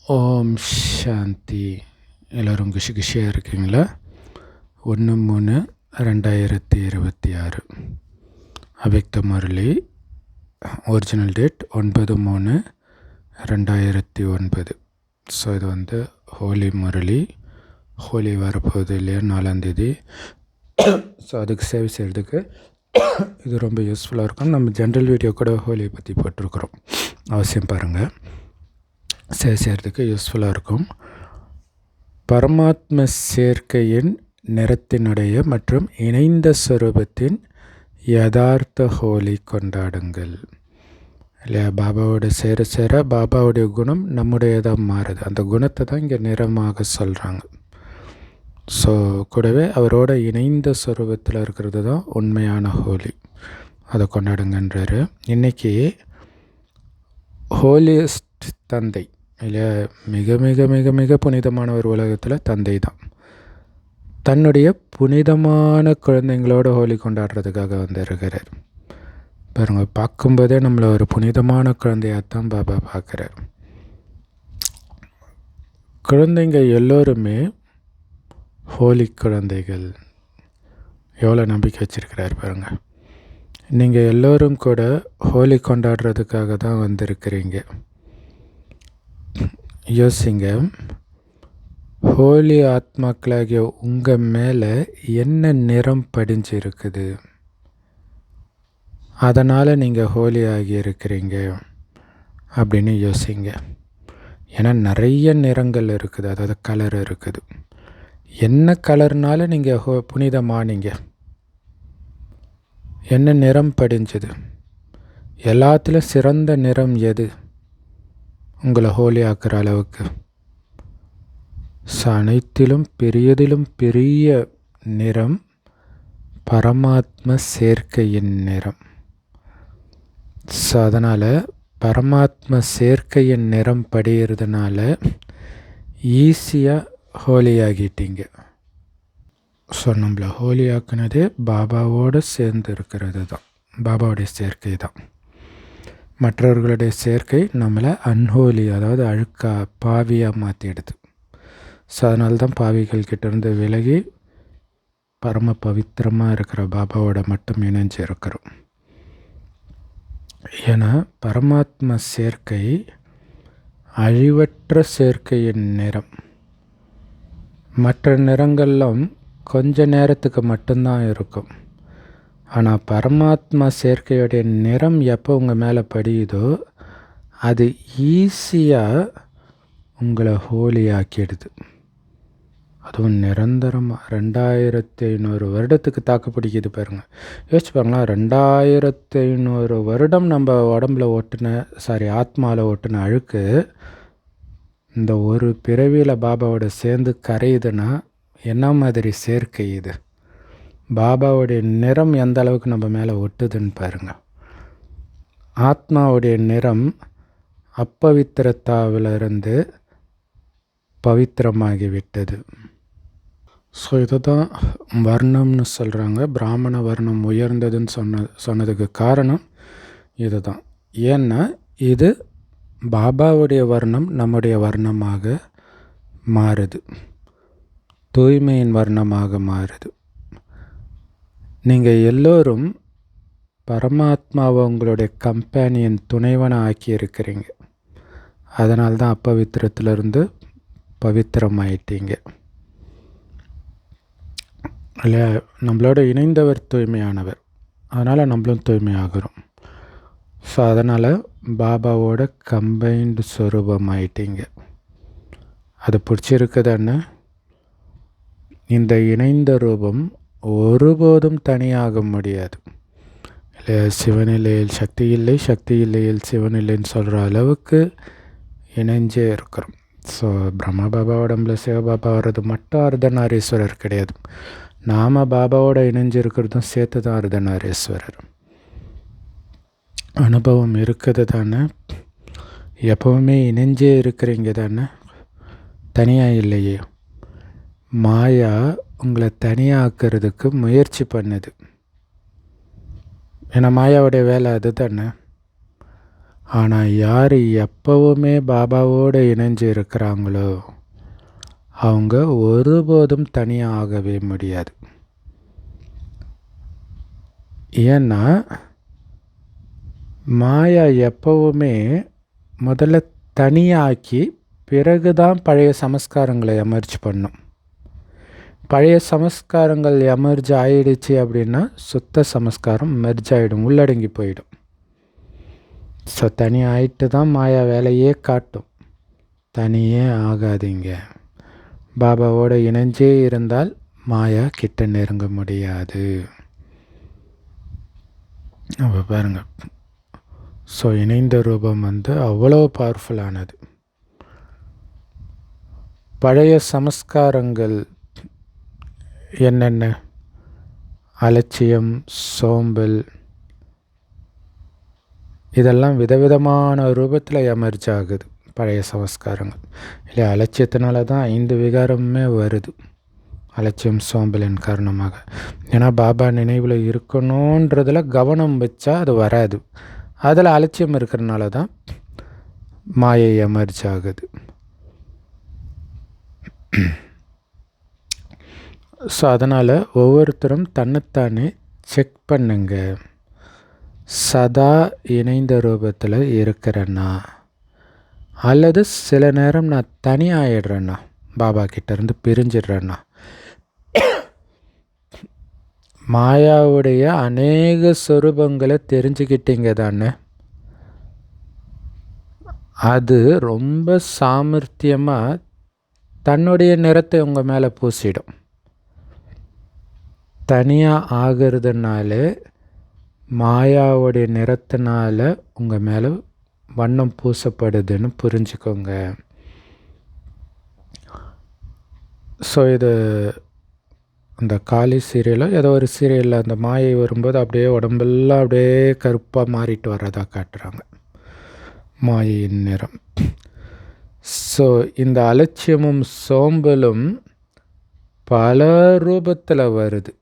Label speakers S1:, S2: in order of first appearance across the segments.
S1: ஓம் சாந்தி. எல்லோரும் குஷியாக இருக்கீங்களா? 1/3/2026 அவ்யக்த முரளி. Original date 9/3/2009. ஸோ இது ஹோலி முரளி. ஹோலி வரப்போகுது இல்லையா, 4ஆம் தேதி. ஸோ அதுக்கு சேவை செய்கிறதுக்கு இது ரொம்ப யூஸ்ஃபுல்லாக இருக்கும். நம்ம ஜென்ரல் வீடியோ கூட ஹோலியை பற்றி போட்டிருக்கிறோம், அவசியம் பாருங்கள். சேவை செய்கிறதுக்கு யூஸ்ஃபுல்லாக இருக்கும். பரமாத்ம சேர்க்கையின் நிறத்தினுடைய மற்றும் இணைந்த ஸ்வரூபத்தின் யதார்த்த ஹோலி கொண்டாடுங்கள் இல்லையா. பாபாவோட சேர பாபாவுடைய குணம் நம்முடையதாக மாறுது. அந்த குணத்தை தான் இங்கே நிறமாக சொல்கிறாங்க. ஸோ கூடவே அவரோட இணைந்த ஸ்வரூபத்தில் இருக்கிறது தான் உண்மையான ஹோலி. அதை கொண்டாடுங்கன்றாரு. இன்றைக்கி ஹோலியஸ்ட் தந்தை இல்லை, மிக மிக மிக மிக புனிதமான ஒரு உலகத்தில் தந்தை தான் தன்னுடைய புனிதமான குழந்தைங்களோட ஹோலி கொண்டாடுறதுக்காக வந்திருக்கிறார். பாருங்கள், பார்க்கும்போதே நம்மளை ஒரு புனிதமான குழந்தையாகத்தான் பாபா பார்க்குறார். குழந்தைங்க எல்லோருமே ஹோலி குழந்தைகள். எவ்வளோ நம்பிக்கை வச்சுருக்கிறார் பாருங்கள். நீங்கள் எல்லோரும் கூட ஹோலி கொண்டாடுறதுக்காக தான் வந்திருக்கிறீங்க. யோசிங்க, ஹோலி ஆத்மாக்களாகிய உங்கள் மேலே என்ன நிறம் படிஞ்சு இருக்குது, அதனால் நீங்கள் ஹோலி ஆகி இருக்கிறீங்க அப்படின்னு யோசிங்க. ஏன்னா நிறைய நிறங்கள் இருக்குது, அதாவது கலர் இருக்குது. என்ன கலர்னால நீங்கள் புனிதமானீங்க? என்ன நிறம் படிஞ்சது? எல்லாத்துலேயும் சிறந்த நிறம் எது உங்களை ஹோலி ஆக்குற அளவுக்கு? அனைத்திலும் பெரியதிலும் பெரிய நிறம் பரமாத்ம சேர்க்கையின் நிறம். அதனால் பரமாத்ம சேர்க்கையின் நிறம் படிகிறதுனால ஈஸியாக ஹோலி ஆகிட்டீங்க. நம்மளை ஹோலி ஆக்குனதே பாபாவோடு சேர்ந்து இருக்கிறது தான், பாபாவுடைய சேர்க்கை தான். மற்றவர்களுடைய சேர்க்கை நம்மளை அன்ஹோலி, அதாவது அழுக்கா பாவியாக மாற்றிடுது. அதனால தான் பாவிகள் கிட்டேருந்து விலகி பரம பவித்திரமாக இருக்கிற பாபாவோட மட்டும் இணைஞ்சு இருக்கிறோம். ஏன்னா பரமாத்ம சேர்க்கை அழிவற்ற சேர்க்கையின் நிறம். மற்ற நிறங்கள்லாம் கொஞ்ச நேரத்துக்கு மட்டும்தான் இருக்கும். ஆனால் பரமாத்மா சேர்க்கையுடைய நிறம் எப்போ உங்கள் மேலே படியுதோ அது ஈஸியாக உங்களை ஹோலி ஆக்கிடுது. அதுவும் நிரந்தரமாக 2500 வருடத்துக்கு தாக்கு பிடிக்குது பாருங்கள். யோசிச்சு பாருங்களா, 2500 வருடம் நம்ம உடம்புல ஆத்மாவில் ஓட்டுன அழுக்கு இந்த ஒரு பிறவியில் பாபாவோட சேர்ந்து கரையுதுன்னா என்ன மாதிரி சேர்க்கை இது? பாபாவுடைய நிறம் எந்த அளவுக்கு நம்ம மேலே ஒட்டுதுன்னு பாருங்கள். ஆத்மாவுடைய நிறம் அப்பவித்திரத்தாவிலிருந்து பவித்திரமாகிவிட்டது. இதை தான் வர்ணம்னு சொல்கிறாங்க. பிராமண வர்ணம் உயர்ந்ததுன்னு சொன்னதுக்கு காரணம் இது தான். ஏன்னா இது பாபாவுடைய வர்ணம் நம்முடைய வர்ணமாக மாறுது, தூய்மையின் வர்ணமாக மாறுது. நீங்கள் எல்லோரும் பரமாத்மாவை உங்களுடைய கம்பேனியன், துணைவனை ஆக்கி இருக்கிறீங்க. அதனால தான் அப்பவித்திரத்திலிருந்து பவித்திரமாயிட்டீங்க இல்லையா. நம்மளோட இணைந்தவர் தூய்மையானவர், அதனால் நம்மளும் தூய்மையாகிறோம். அதனால் பாபாவோட கம்பைன்டு ஸ்வரூபமாயிட்டீங்க. அது பிடிச்சிருக்குதான்னு இந்த இணைந்த ரூபம் ஒருபோதும் தனியாக முடியாது இல்லையா. சிவநிலையில் சக்தி இல்லை, சக்தி இல்லையில் சிவநிலைன்னு சொல்கிற அளவுக்கு இணைஞ்சே இருக்கிறோம். பிரம்மா பாபா உடம்புல சிவபாபா வர்றது மட்டும் அர்த்தநாரீஸ்வரர் கிடையாது. நாம் பாபாவோட இணைஞ்சிருக்கிறதும் சேர்த்து தான் அர்த்தநாரீஸ்வரர். அனுபவம் இருக்குது தானே, எப்போவுமே இணைஞ்சே இருக்கிறீங்க தானே, தனியாக இல்லையே. மாயா உங்களை தனியாக்கிறதுக்கு முயற்சி பண்ணுது. ஏன்னா மாயாவுடைய வேலை அது தானே. ஆனால் யார் எப்பவுமே பாபாவோடு இணைஞ்சு இருக்கிறாங்களோ அவங்க ஒருபோதும் தனியாக ஆகவே முடியாது. ஏன்னா மாயா எப்பவுமே முதல்ல தனியாக்கி பிறகுதான் பழைய சமஸ்காரங்களை எமர்ஜ் பண்ணும். பழைய சமஸ்காரங்கள் எமர்ஜ் ஆயிடுச்சு அப்படின்னா சுத்த சமஸ்காரம் மெர்ஜ் ஆகிடும், உள்ளடங்கி போயிடும். ஸோ தனியாயிட்டு தான் மாயா வேலையே காட்டும். தனியே ஆகாதீங்க. பாபாவோடு இணைஞ்சே இருந்தால் மாயா கிட்ட நெருங்க முடியாது. அப்போ பாருங்கள், ஸோ இணைந்த ரூபம் அவ்வளோ பவர்ஃபுல்லானது. பழைய சமஸ்காரங்கள் என்னென்ன? அலட்சியம், சோம்பல், இதெல்லாம் விதவிதமான ரூபத்தில் எமர்ஜ் ஆகுது. பழைய சமஸ்காரங்கள் இல்லை, அலட்சியத்தினால தான் 5 விகாரமுமே வருது. அலட்சியம் சோம்பலின் காரணமாக. ஏன்னா பாபா நினைவில் இருக்கணுன்றதில் கவனம் வச்சா அது வராது. அதில் அலட்சியம் இருக்கிறனால தான் மாயை எமர்ஜ் ஆகுது. ஸோ அதனால் ஒவ்வொருத்தரும் தன்னைத்தானே செக் பண்ணுங்க. சதா இணைந்த ரூபத்தில் இருக்கிறேன்னா அல்லது சில நேரம் நான் தனியாகிடுறேன்னா, பாபா கிட்டேருந்து பிரிஞ்சிடுறேன்னா. மாயாவுடைய அநேக சொரூபங்களை தெரிஞ்சுக்கிட்டீங்க தானே. அது ரொம்ப சாமர்த்தியமாக தன்னுடைய நிறத்தை உங்கள் மேலே பூசிடும். தனியாக ஆகிறதுனால மாயாவுடைய நிறத்தினால உங்கள் மேலே வண்ணம் பூசப்படுதுன்னு புரிஞ்சுக்கோங்க. ஸோ இது அந்த காளி சீரியலோ ஏதோ ஒரு சீரியலில் அந்த மாயை வரும்போது அப்படியே உடம்பெல்லாம் அப்படியே கருப்பாக மாறிட்டு வர்றதா காட்டுறாங்க, மாயையின் நிறம். ஸோ இந்த அலட்சியமும் சோம்பலும் பல ரூபத்தில் வருது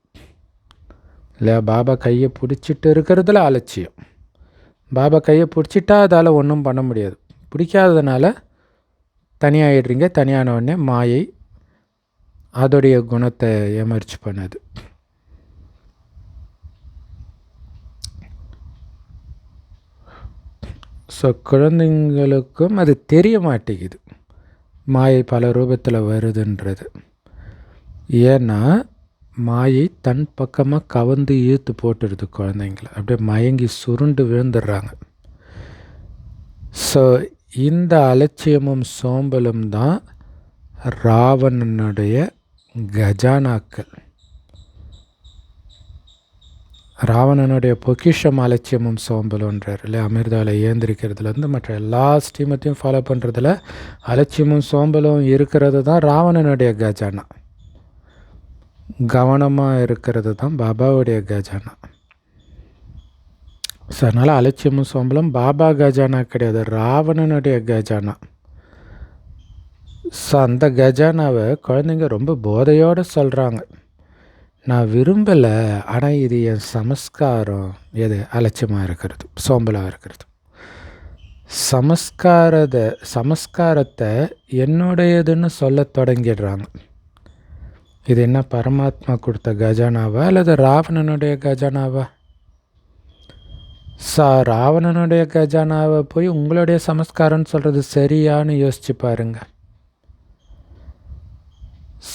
S1: இல்லை. பாபா கையை பிடிச்சிட்டு இருக்கிறதுல அலட்சியம். பாபா கையை பிடிச்சிட்டா அதால் ஒன்றும் பண்ண முடியாது. பிடிக்காததுனால தனியாகிடுறீங்க. தனியான உடனே மாயை அதோடைய குணத்தை எமர்ஜ் பண்ணுது. ஸோ குழந்தைங்களுக்கும் அது தெரிய மாட்டேங்குது மாயை பல ரூபத்தில் வருதுன்றது. ஏன்னா மாயை தன் பக்கமாக கவர்ந்து இழுத்து போட்டுடுது குழந்தைங்கள. அப்படியே மயங்கி சுருண்டு விழுந்துடுறாங்க. ஸோ இந்த அலட்சியமும் சோம்பலும் தான் ராவணனுடைய கஜானாக்கள். ராவணனுடைய பொக்கிஷம் அலட்சியமும் சோம்பலுன்றார் இல்லை. அமிர்தாவில் ஏந்திரிக்கிறதுலேருந்து மற்ற எல்லா ஸ்ரீமத்தையும் ஃபாலோ பண்ணுறதுல அலட்சியமும் சோம்பலும் இருக்கிறது தான் ராவணனுடைய கஜானா. கவனமாக இருக்கிறது தான் பாபாவுடைய கஜானா. ஸோ அதனால் அலட்சியமும் சோம்பலும் பாபா கஜானா கிடையாது, ராவணனுடைய கஜானா. ஸோ அந்த கஜானாவை குழந்தைங்க ரொம்ப போதையோடு சொல்கிறாங்க, நான் விரும்பலை, ஆனால் இது என் சமஸ்காரம். எது? அலட்சியமாக இருக்கிறது, சோம்பலாக இருக்கிறது. சமஸ்காரத்தை என்னுடையதுன்னு சொல்ல தொடங்கிடுறாங்க. இது என்ன பரமாத்மா கொடுத்த கஜானாவா அல்லது ராவணனுடைய கஜானாவா? ராவணனுடைய கஜானாவை போய் உங்களுடைய சமஸ்காரம்னு சொல்கிறது சரியான்னு யோசிச்சு பாருங்க.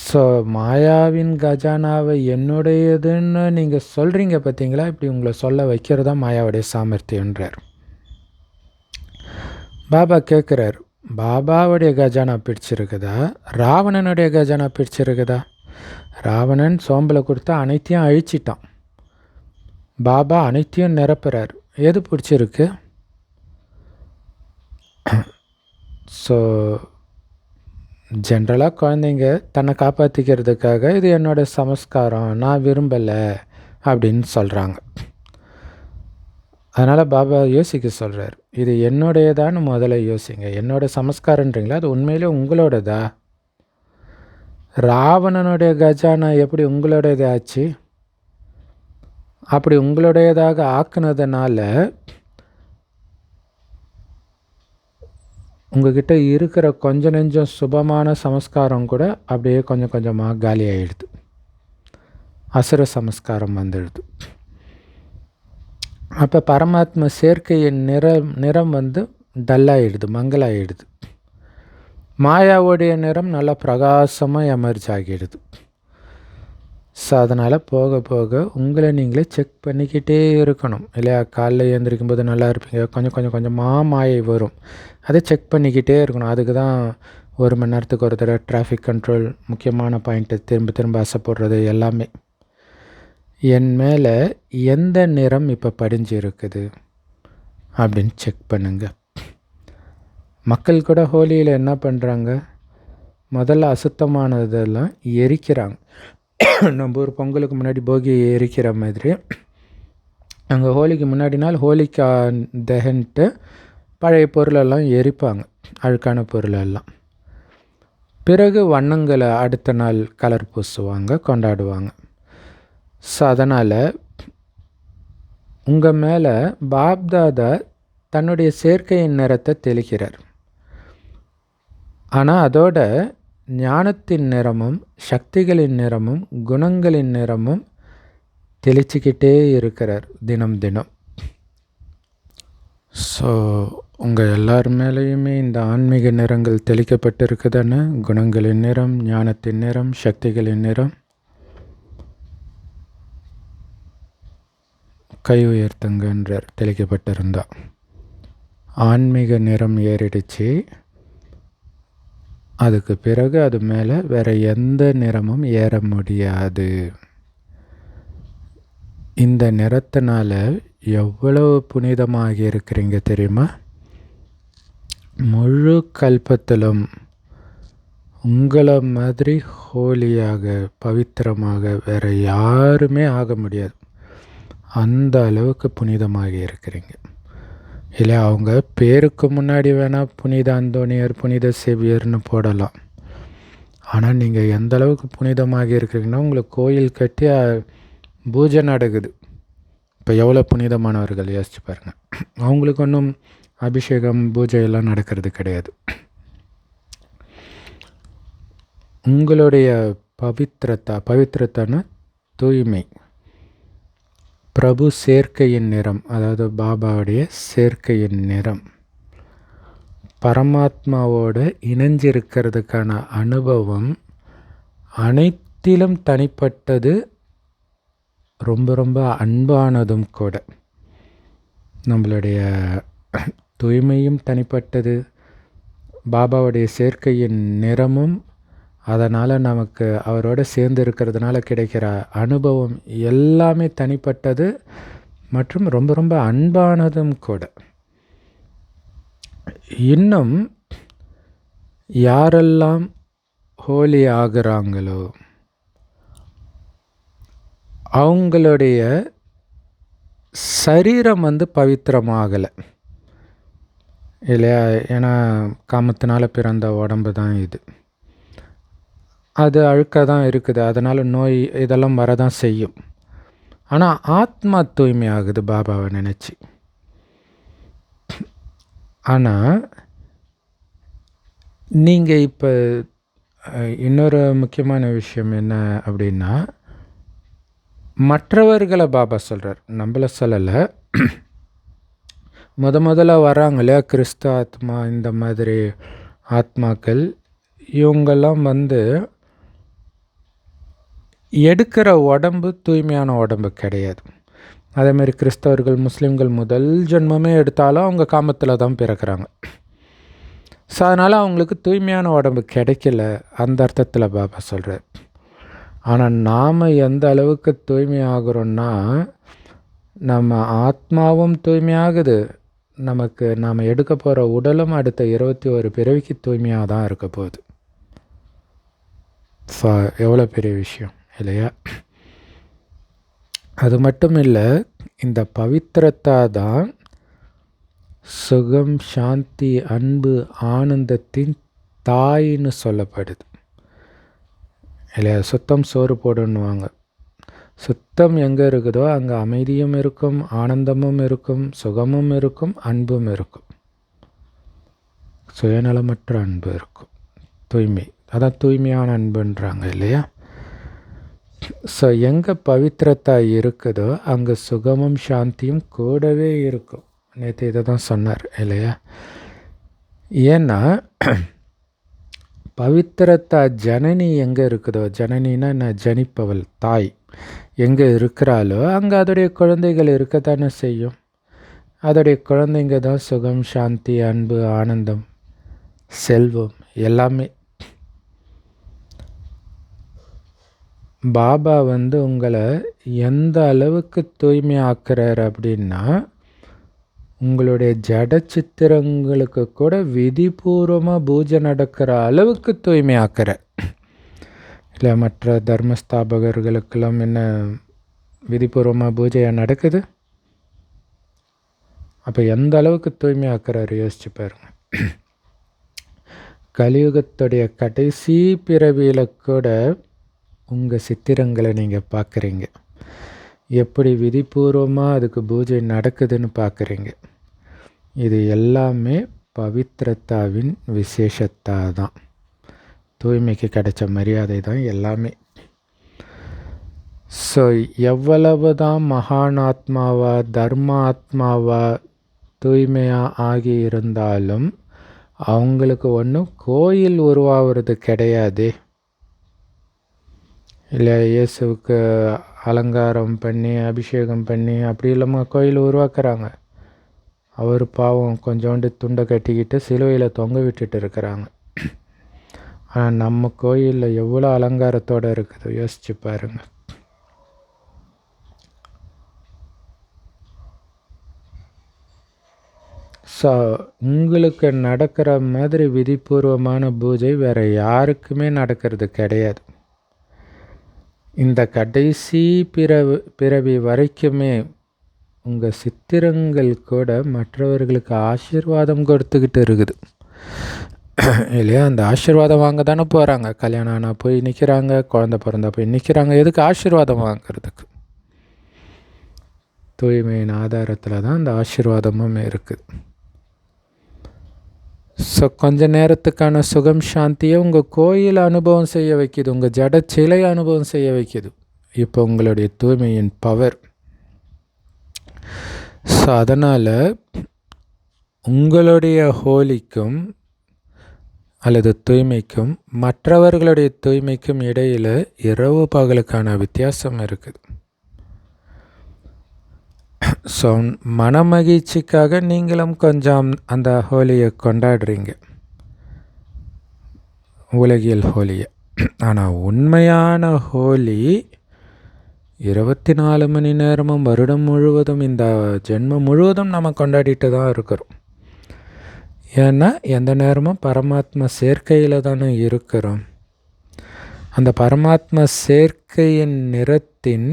S1: ஸோ மாயாவின் கஜானாவை என்னுடையதுன்னு நீங்கள் சொல்கிறீங்க பார்த்தீங்களா? இப்படி உங்களை சொல்ல வைக்கிறதா மாயாவுடைய சாமர்த்தியன்றார். பாபா கேட்குறார், பாபாவுடைய கஜானா பிடிச்சிருக்குதா ராவணனுடைய கஜானா பிடிச்சிருக்குதா? ராவணன் சோம்பலை கொடுத்தா அனைத்தையும் அழிச்சிட்டான். பாபா அனைத்தையும் நிரப்புறார். எது பிடிச்சிருக்கு? ஸோ ஜென்ரலாக குழந்தைங்க தன்னை காப்பாற்றிக்கிறதுக்காக இது என்னோடய சமஸ்காரம், நான் விரும்பலை அப்படின்னு சொல்கிறாங்க. அதனால் பாபா யோசிக்க சொல்கிறார், இது என்னுடையதான்னு முதல்ல யோசிங்க. என்னோட சமஸ்காரன்றீங்களா, அது உண்மையிலே உங்களோடதா? ராவணனுடைய கஜானா எப்படி உங்களுடையது ஆச்சு? அப்படி உங்களுடையதாக ஆக்குனதுனால உங்கள்கிட்ட இருக்கிற கொஞ்சம் நெஞ்சம் சுபமான சமஸ்காரம் கூட அப்படியே கொஞ்சம் கொஞ்சமாக காலி ஆகிடுது. அசுர சமஸ்காரம் வந்துடுது. அப்போ பரமாத்ம சேர்க்கையின் நிறம் வந்து டல்லாகிடுது, மங்களாகிடுது. மாயாவுடைய நிறம் நல்லா பிரகாசமாக எமர்ஜ் ஆகிடுது. ஸோ அதனால் போக போக உங்களை நீங்களே செக் பண்ணிக்கிட்டே இருக்கணும் இல்லையா? காலைல எழுந்திரிக்கும் போது நல்லா இருப்பீங்க, கொஞ்சம் கொஞ்சமாக மாயை வரும், அதை செக் பண்ணிக்கிட்டே இருக்கணும். அதுக்கு தான் 1 மணி நேரத்துக்கு ஒரு தடவை டிராஃபிக் கண்ட்ரோல், முக்கியமான பாயிண்ட்டு திரும்ப திரும்ப ஆசைப்படுறது எல்லாமே. என் மேலே எந்த நிறம் இப்போ படிஞ்சு இருக்குது அப்படின்னு செக் பண்ணுங்க. மக்கள் கூட ஹோலியில் என்ன பண்ணுறாங்க, முதல்ல அசுத்தமானதெல்லாம் எரிக்கிறாங்க. நம்ம ஒரு பொங்கலுக்கு முன்னாடி போகி எரிக்கிற மாதிரி அங்கே ஹோலிக்கு முன்னாடி நாள் ஹோலிக்கா தகன்ட்டு பழைய பொருளெல்லாம் எரிப்பாங்க, அழுக்கான பொருளெல்லாம். பிறகு வண்ணங்களை அடுத்த நாள் கலர் பூசுவாங்க, கொண்டாடுவாங்க. ஸோ அதனால் உங்கள் மேலே பாப்தாதா தன்னுடைய சேர்க்கையின் நிறத்தை தெளிக்கிறார். ஆனால் அதோட ஞானத்தின் நிறமும் சக்திகளின் நிறமும் குணங்களின் நிறமும் தெளிச்சிக்கிட்டே இருக்கிறார் தினம் தினம். ஸோ உங்கள் எல்லார் மேலேயுமே இந்த ஆன்மீக நிறங்கள் தெளிக்கப்பட்டிருக்குதானே? குணங்களின் நிறம், ஞானத்தின் நிறம், சக்திகளின் நிறம். கை உயர்த்துங்கன்றார். தெளிக்கப்பட்டிருந்தா ஆன்மீக நிறம் ஏறிடுச்சு. அதுக்கு பிறகு அது மேலே வேறு எந்த நிறமும் ஏற முடியாது. இந்த நிறத்தினால எவ்வளவு புனிதமாகி இருக்கிறீங்க தெரியுமா? முழு கல்பத்திலும் உங்களை மாதிரி ஹோலியாக பவித்திரமாக வேறு யாருமே ஆக முடியாது. அந்த அளவுக்கு புனிதமாகி இருக்கிறீங்க இல்லை? அவங்க பேருக்கு முன்னாடி வேணால் புனித அந்தோனியர், புனித சேவியர்னு போடலாம். ஆனால் நீங்கள் எந்த அளவுக்கு புனிதமாகி இருக்கிறீங்கன்னா, உங்களுக்கு கோயில் கட்டி பூஜை நடக்குது. இப்போ எவ்வளோ புனிதமானவர்கள் யோசிச்சு பாருங்கள். அவங்களுக்கு ஒன்றும் அபிஷேகம் பூஜையெல்லாம் நடக்கிறது கிடையாது. உங்களுடைய பவித்திரத்தான தூய்மை, பிரபு சேர்க்கையின் நிறம், அதாவது பாபாவுடைய சேர்க்கையின் நிறம், பரமாத்மாவோடு இணைஞ்சிருக்கிறதுக்கான அனுபவம் அனைத்திலும் தனிப்பட்டது, ரொம்ப ரொம்ப அன்பானதும் கூட. நம்மளுடைய தூய்மையும் தனிப்பட்டது, பாபாவுடைய சேர்க்கையின் நிறமும், அதனால் நமக்கு அவரோடு சேர்ந்து இருக்கிறதுனால கிடைக்கிற அனுபவம் எல்லாமே தனிப்பட்டது மற்றும் ரொம்ப ரொம்ப அன்பானதும் கூட. இன்னும் யாரெல்லாம் ஹோலி ஆகிறாங்களோ அவங்களுடைய சரீரம் வந்து பவித்திரமாகலை இல்லையா? ஏன்னா காமத்தினால பிறந்த உடம்பு தான் இது. அது அழுக்காக தான் இருக்குது, அதனால் நோய் இதெல்லாம் வரதான் செய்யும். ஆனால் ஆத்மா தூய்மை ஆகுது பாபாவை நினச்சி. ஆனால் நீங்கள் இப்போ இன்னொரு முக்கியமான விஷயம் என்ன அப்படின்னா, மற்றவர்களை பாபா சொல்கிறார், நம்மளை சொல்லலை. முதல்ல வராங்க இல்லையா கிறிஸ்து ஆத்மா, இந்த மாதிரி ஆத்மாக்கள், இவங்கெல்லாம் வந்து எடுக்கிற உடம்பு தூய்மையான உடம்பு கிடையாது. அதேமாதிரி கிறிஸ்தவர்கள், முஸ்லீம்கள் முதல் ஜென்மமே எடுத்தாலும் அவங்க காமத்தில் தான் பிறக்கிறாங்க. ஸோ அதனால் அவங்களுக்கு தூய்மையான உடம்பு கிடைக்கல, அந்த அர்த்தத்தில் பாபா சொல்கிறார். ஆனால் நாம் எந்த அளவுக்கு தூய்மை ஆகிறோன்னா, நம்ம ஆத்மாவும் தூய்மையாகுது, நமக்கு நாம் எடுக்க போகிற உடலும் அடுத்த 21 பிறவிக்கு தூய்மையாக தான் இருக்க போகுது. ஸோ எவ்வளோ பெரிய விஷயம் இல்லையா? அது மட்டும் இல்லை, இந்த பவித்திரத்தா தான் சுகம், சாந்தி, அன்பு, ஆனந்தத்தின் தாயின்னு சொல்லப்படுது இல்லையா? சுத்தம் சோறு போடுன்னுவாங்க. சுத்தம் எங்கே இருக்குதோ அங்கே அமைதியும் இருக்கும், ஆனந்தமும் இருக்கும், சுகமும் இருக்கும், அன்பும் இருக்கும். சுயநலமற்ற அன்பு இருக்கும். தூய்மை, அதான் தூய்மையான அன்புன்றாங்க இல்லையா? ஸோ எங்கே பவித்திரத்தா இருக்குதோ அங்கே சுகமும் சாந்தியும் கூடவே இருக்கும். நேற்று இதை தான் சொன்னார் இல்லையா? ஏன்னா பவித்திரத்தா ஜனனி எங்கே இருக்குதோ, ஜனனின்னா நான் ஜனிப்பவள் தாய் எங்கே இருக்கிறாளோ அங்கே அதோடைய குழந்தைகள் இருக்கத்தானே செய்யும். அதோடைய குழந்தைங்க தான் சுகம், சாந்தி, அன்பு, ஆனந்தம், செல்வம் எல்லாமே. பாபா உங்களை எந்த அளவுக்கு தூய்மை ஆக்குறார் அப்படின்னா, உங்களுடைய ஜட சித்திரங்களுக்கு கூட விதிபூர்வமாக பூஜை நடக்கிற அளவுக்கு தூய்மை ஆக்குறார். இல்லை மற்ற தர்மஸ்தாபகர்களுக்கெல்லாம் என்ன விதிபூர்வமாக பூஜையாக நடக்குது? அப்போ எந்த அளவுக்கு தூய்மை ஆக்குறாரு யோசிச்சு பாருங்க. கலியுகத்துடைய கடைசி பிறவியில் கூட உங்கள் சித்திரங்களை நீங்கள் பார்க்குறீங்க. எப்படி விதிபூர்வமாக அதுக்கு பூஜை நடக்குதுன்னு பார்க்குறீங்க. இது எல்லாமே பவித்திரத்தாவின் விசேஷத்தா தான். தூய்மைக்கு கிடைச்ச மரியாதை தான் எல்லாமே. ஸோ எவ்வளவு தான் மகான் ஆத்மாவா தர்ம ஆத்மாவா தூய்மையாக ஆகி இருந்தாலும் அவங்களுக்கு ஒன்றும் கோயில் உருவாகிறது கிடையாது. இல்லை இயேசுவுக்கு அலங்காரம் பண்ணி அபிஷேகம் பண்ணி அப்படி இல்லாமல் கோயில் உருவாக்குறாங்க. அவர் பாவம் கொஞ்சோண்டு துண்டை கட்டிக்கிட்டு சிலுவையில் தொங்க விட்டுட்டு இருக்கிறாங்க. ஆனால் நம்ம கோயிலில் எவ்வளோ அலங்காரத்தோடு இருக்குது யோசிச்சு பாருங்க. ஸோ உங்களுக்கு நடக்கிற மாதிரி விதிபூர்வமான பூஜை வேறு யாருக்குமே நடக்கிறது கிடையாது. இந்த கடைசி பிறவி வரைக்குமே உங்கள் சித்திரங்கள் கூட மற்றவர்களுக்கு ஆசீர்வாதம் கொடுத்துக்கிட்டு இருக்குது இல்லையா? அந்த ஆசீர்வாதம் வாங்க தானே போகிறாங்க. கல்யாணம் ஆனால் போய் நிற்கிறாங்க, குழந்தை பிறந்தா போய் நிற்கிறாங்க. எதுக்கு? ஆசீர்வாதம் வாங்கிறதுக்கு. தூய்மையின் ஆதாரத்தில் தான் அந்த ஆசீர்வாதமும் இருக்குது. ஸோ கொஞ்ச நேரத்துக்கான சுகம் சாந்தியை உங்கள் கோயில் அனுபவம் செய்ய வைக்கிது, உங்கள் ஜட சிலை அனுபவம் செய்ய வைக்கிது இப்போ உங்களுடைய தூய்மையின் பவர். ஸோ அதனால் உங்களுடைய ஹோலிக்கும் அல்லது தூய்மைக்கும் மற்றவர்களுடைய தூய்மைக்கும் இடையில் இரவு பகலுக்கான வித்தியாசம் இருக்குது. ஸோ மனமகிழ்ச்சிக்காக நீங்களும் கொஞ்சம் அந்த ஹோலியை கொண்டாடுறீங்க, உலகியல் ஹோலியை. ஆனால் உண்மையான ஹோலி 24 மணி நேரமும் வருடம் முழுவதும் இந்த ஜென்மம் முழுவதும் நம்ம கொண்டாடிட்டு தான் இருக்கிறோம். ஏன்னா எந்த நேரமும் பரமாத்மா சேர்க்கையில் தானே இருக்கிறோம். அந்த பரமாத்மா சேர்க்கையின் நிறத்தின்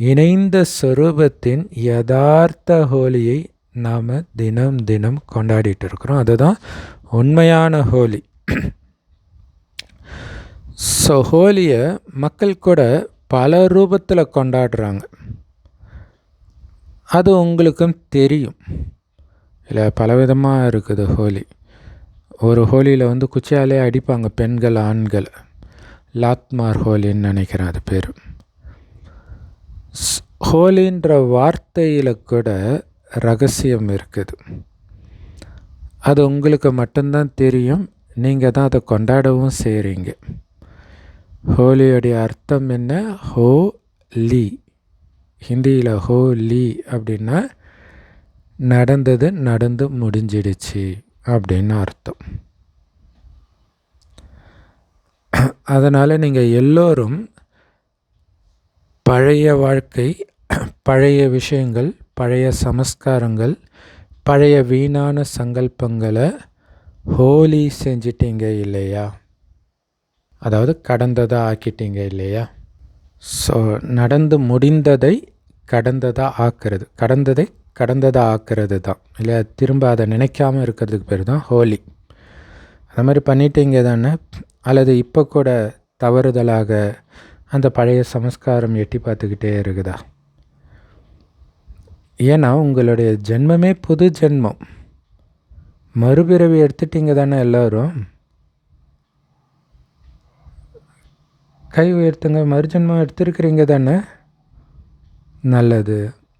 S1: இணைந்த ஸ்வரூபத்தின் யதார்த்த ஹோலியை நாம் தினம் தினம் கொண்டாடிட்டு இருக்கிறோம். அதுதான் உண்மையான ஹோலி. ஸோ ஹோலியை மக்கள் கூட பல ரூபத்தில் கொண்டாடுறாங்க. அது உங்களுக்கும் தெரியும் இல்லை? பலவிதமாக இருக்குது ஹோலி. ஒரு ஹோலியில் குச்சியாலே அடிப்பாங்க பெண்கள் ஆண்கள். லாத்மார் ஹோலின்னு நினைக்கிறேன் அது பேர். ஹோலின்ற வார்த்தையில் கூட ரகசியம் இருக்குது. அது உங்களுக்கு மட்டும்தான் தெரியும். நீங்கள் தான் அதை கொண்டாடவும் செய்கிறீங்க. ஹோலியோடைய அர்த்தம் என்ன? ஹோ லீ. ஹிந்தியில் ஹோ லீ அப்படின்னா நடந்தது நடந்து முடிஞ்சிடுச்சு அப்படின்னு அர்த்தம். அதனால் நீங்கள் எல்லோரும் பழைய வாழ்க்கை, பழைய விஷயங்கள், பழைய சமஸ்காரங்கள், பழைய வீணான சங்கல்பங்களை ஹோலி செஞ்சிட்டீங்க இல்லையா? அதாவது கடந்ததாக ஆக்கிட்டீங்க இல்லையா? ஸோ நடந்து முடிந்ததை கடந்ததாக ஆக்கிறது, கடந்ததை கடந்ததாக ஆக்கிறது தான் இல்லையா? திரும்ப அதை நினைக்காமல் இருக்கிறதுக்கு பேர் தான் ஹோலி. அந்த மாதிரி பண்ணிட்டீங்க தானே? அல்லது இப்போ கூட தவறுதலாக அந்த பழைய சமஸ்காரம் எட்டி பார்த்துக்கிட்டே இருக்குதா? ஏன்னா உங்களுடைய ஜென்மமே புது ஜென்மம். மறுபிறவி எடுத்துட்டீங்க தானே எல்லோரும்? கை உயர்த்துங்க. மறுஜன்மம் எடுத்துருக்கிறீங்க தானே? நல்லது.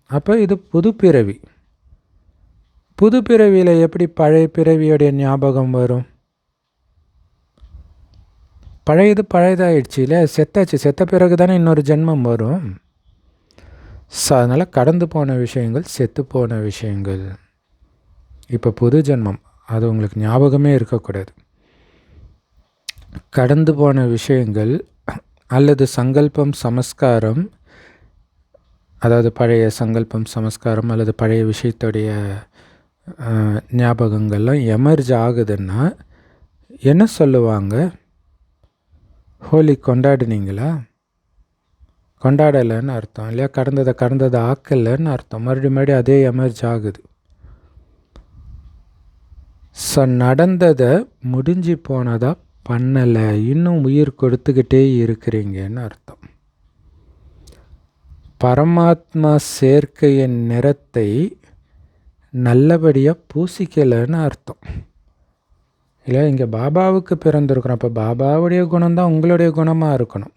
S1: அப்போ இது புது பிறவி. புது பிறவியில் எப்படி பழைய பிறவியோடைய ஞாபகம் வரும்? பழையது பழையதாகிடுச்சு இல்லை, செத்தாச்சு. செத்த பிறகு தானே இன்னொரு ஜென்மம் வரும். ஸோ அதனால் கடந்து போன விஷயங்கள், செத்து போன விஷயங்கள். இப்போ புது ஜென்மம், அது உங்களுக்கு ஞாபகமே இருக்கக்கூடாது. கடந்து போன விஷயங்கள் அல்லது சங்கல்பம் சமஸ்காரம், அதாவது பழைய சங்கல்பம் சமஸ்காரம் அல்லது பழைய விஷயத்துடைய ஞாபகங்கள்லாம் எமர்ஜ் ஆகுதுன்னா என்ன சொல்லுவாங்க? ஹோலி கொண்டாடினீங்களா? கொண்டாடலைன்னு அர்த்தம் இல்லையா? கடந்ததை ஆக்கலைன்னு அர்த்தம். மறுபடியும் அதே எமர்ஜ் ஆகுது. ஸோ நடந்ததை முடிஞ்சு போனதா பண்ணலை, இன்னும் உயிர் கொடுத்துக்கிட்டே இருக்கிறீங்கன்னு அர்த்தம். பரமாத்மா சேர்க்கையின் நிறத்தை நல்லபடியாக பூசிக்கலைன்னு அர்த்தம் இல்லை. இங்கே பாபாவுக்கு பிறந்திருக்கிறோம். அப்போ பாபாவுடைய குணம்தான் உங்களுடைய குணமாக இருக்கணும்.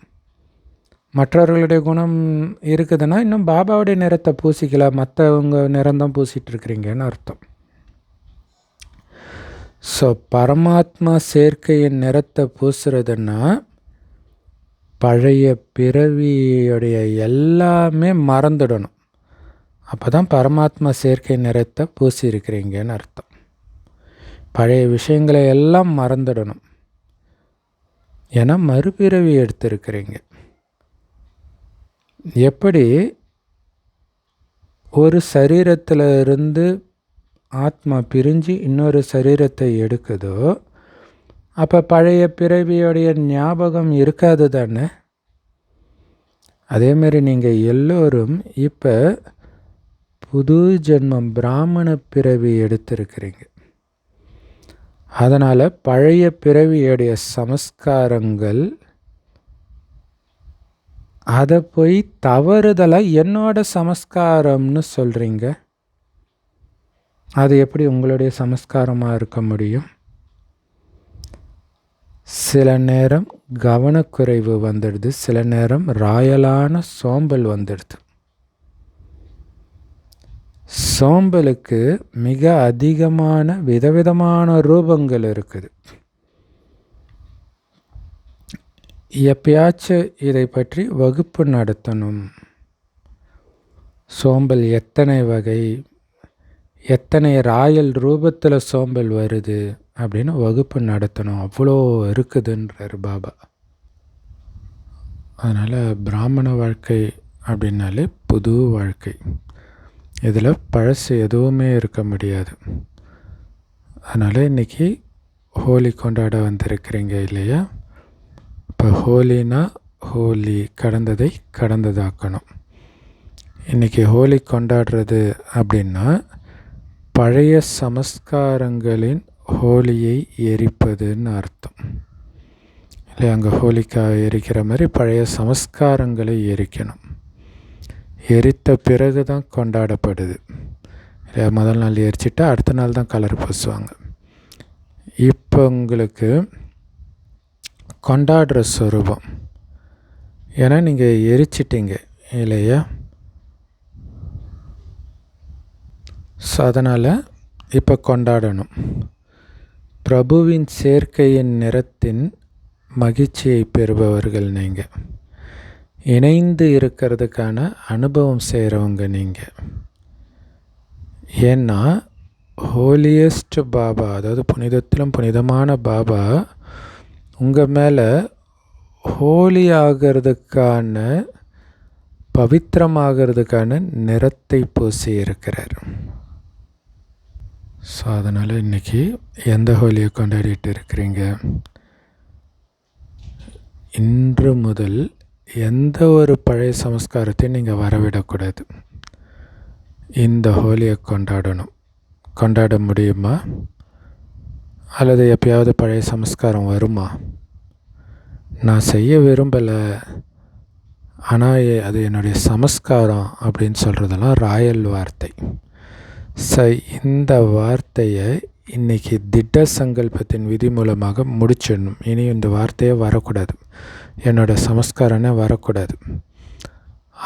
S1: மற்றவர்களுடைய குணம் இருக்குதுன்னா இன்னும் பாபாவுடைய நிறத்தை பூசிக்கல, மற்றவங்க நிறம்தான் பூசிகிட்ருக்கிறீங்கன்னு அர்த்தம். ஸோ பரமாத்மா சேர்க்கையின் நிறத்தை பூசுறதுன்னா பழைய பிறவியுடைய எல்லாமே மறந்துடணும். அப்போ தான் பரமாத்மா சேர்க்கை நிறத்தை பூசியிருக்கிறீங்கன்னு அர்த்தம். பழைய விஷயங்களை எல்லாம் மறந்துடணும். ஏன்னா மறுபிறவி எடுத்திருக்கிறீங்க. எப்படி ஒரு சரீரத்தில் இருந்து ஆத்மா பிரிஞ்சு இன்னொரு சரீரத்தை எடுக்குதோ, அப்போ பழைய பிறவியோடைய ஞாபகம் இருக்காது தானே? அதேமாரி நீங்கள் எல்லோரும் இப்போ புது ஜென்மம் பிராமண பிறவி எடுத்திருக்கிறீங்க. அதனால் பழைய பிறவியோடைய சமஸ்காரங்கள் அதை போய் தவறுதலாக என்னோட சமஸ்காரம்னு சொல்கிறீங்க. அது எப்படி உங்களுடைய சமஸ்காரமாக இருக்க முடியும்? சில நேரம் கவனக்குறைவு வந்துடுது, சில நேரம் ராயலான சோம்பல் வந்துடுது. சோம்பலுக்கு மிக அதிகமான விதவிதமான ரூபங்கள் இருக்குது. எப்பயாச்சும் இதை பற்றி வகுப்பு நடத்தணும். சோம்பல் எத்தனை வகை, எத்தனை ராயல் ரூபத்தில் சோம்பல் வருது அப்படின்னு வகுப்பு நடத்தணும். அவ்வளோ இருக்குதுன்றார் பாபா. அதனால் பிராமண வாழ்க்கை அப்படின்னாலே புது வாழ்க்கை. இதில் பழசு எதுவுமே இருக்க முடியாது. அதனால் இன்றைக்கி ஹோலி கொண்டாட வந்திருக்கிறீங்க இல்லையா? இப்போ ஹோலினா ஹோலி, கடந்ததை கடந்ததாக்கணும். இன்றைக்கி ஹோலி கொண்டாடுறது அப்படின்னா பழைய சமஸ்காரங்களின் ஹோலியை எரிப்பதுன்னு அர்த்தம் இல்லை. அங்கே ஹோலிக்காய் எரிக்கிற மாதிரி பழைய சமஸ்காரங்களை எரிக்கணும். எரித்த பிறகு தான் கொண்டாடப்படுது இல்லையா? முதல் நாள் எரிச்சிட்டா அடுத்த நாள் தான் கலர் பூசுவாங்க. இப்போ உங்களுக்கு கொண்டாடுற ஸ்வரூபம், ஏன்னா நீங்கள் எரிச்சிட்டிங்க இல்லையா? ஸோ அதனால் இப்போ கொண்டாடணும். பிரபுவின் சேர்க்கையின் நிறத்தின் மகிழ்ச்சியை பெறுபவர்கள் நீங்கள். இணைந்து இருக்கிறதுக்கான அனுபவம் செய்கிறவங்க நீங்கள். ஏன்னா ஹோலியஸ்ட் பாபா, அதாவது புனிதத்திலும் புனிதமான பாபா உங்கள் மேலே ஹோலி ஆகிறதுக்கான, பவித்திரமாகிறதுக்கான நிறத்தை பூசி இருக்கிறார். ஸோ அதனால் இன்றைக்கி எந்த ஹோலியை கொண்டாடிட்டு இருக்கிறீங்க? இன்று முதல் எந்த ஒரு பழைய சமஸ்காரத்தையும் நீங்கள் வரவிடக்கூடாது. இந்த ஹோலியை கொண்டாடணும். கொண்டாட முடியுமா? அல்லது எப்பயாவது பழைய சமஸ்காரம் வருமா? நான் செய்ய விரும்பலை, ஆனால் அது என்னுடைய சமஸ்காரம் அப்படின்னு சொல்கிறதெல்லாம் ராயல் வார்த்தை. இந்த வார்த்தையை இன்றைக்கி திட்ட சங்கல்பத்தின் விதி மூலமாக முடிச்சிடணும். இனி இந்த வார்த்தையே வரக்கூடாது, என்னோடய சமஸ்காரனே வரக்கூடாது.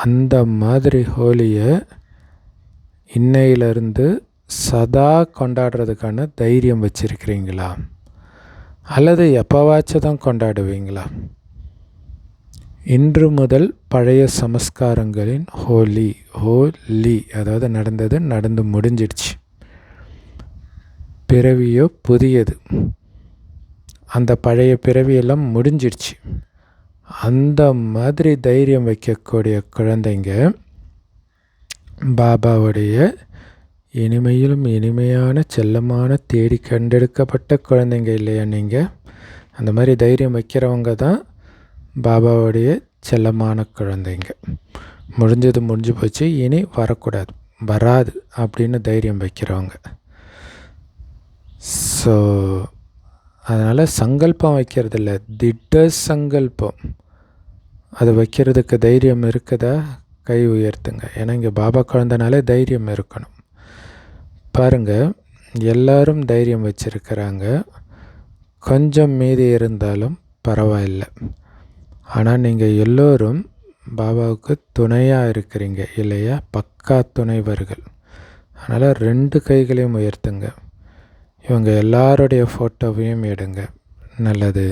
S1: அந்த மாதிரி ஹோலியை இன்னையிலிருந்து சதா கொண்டாடுறதுக்கான தைரியம் வச்சுருக்கிறீங்களா? அல்லது எப்போவாச்சும் தான் கொண்டாடுவீங்களா? இன்று முதல் பழைய சமஸ்காரங்களின் ஹோலி அதாவது நடந்து முடிஞ்சிடுச்சு. பிறவியோ புதியது. அந்த பழைய பிறவியெல்லாம் முடிஞ்சிடுச்சு. அந்த மாதிரி தைரியம் வைக்கக்கூடிய குழந்தைங்க பாபாவுடைய இனிமையிலும் இனிமையான செல்லமான தேடி கண்டெடுக்கப்பட்ட குழந்தைங்க இல்லையா நீங்கள்? அந்த மாதிரி தைரியம் வைக்கிறவங்க தான் பாபாவுடைய செல்லமான குழந்தைங்க. முடிஞ்சு போச்சு, இனி வரக்கூடாது, வராது அப்படின்னு தைரியம் வைக்கிறவங்க. ஸோ அதனால் சங்கல்பம் வைக்கிறதில்ல, திட்ட சங்கல்பம் அது வைக்கிறதுக்கு தைரியம் இருக்குதா? கை உயர்த்துங்க. ஏன்னா இங்கே பாபா குழந்தைனாலே தைரியம் இருக்கணும். பாருங்கள், எல்லாரும் தைரியம் வச்சுருக்கிறாங்க. கொஞ்சம் மீதி இருந்தாலும் பரவாயில்லை. ஆனால் நீங்கள் எல்லோரும் பாபாவுக்கு துணையாக இருக்கிறீங்க இல்லையா? பக்கா துணைவர்கள். அதனால் 2 கைகளையும் உயர்த்துங்க. இவங்க எல்லாருடைய ஃபோட்டோவையும் எடுங்க. நல்லது.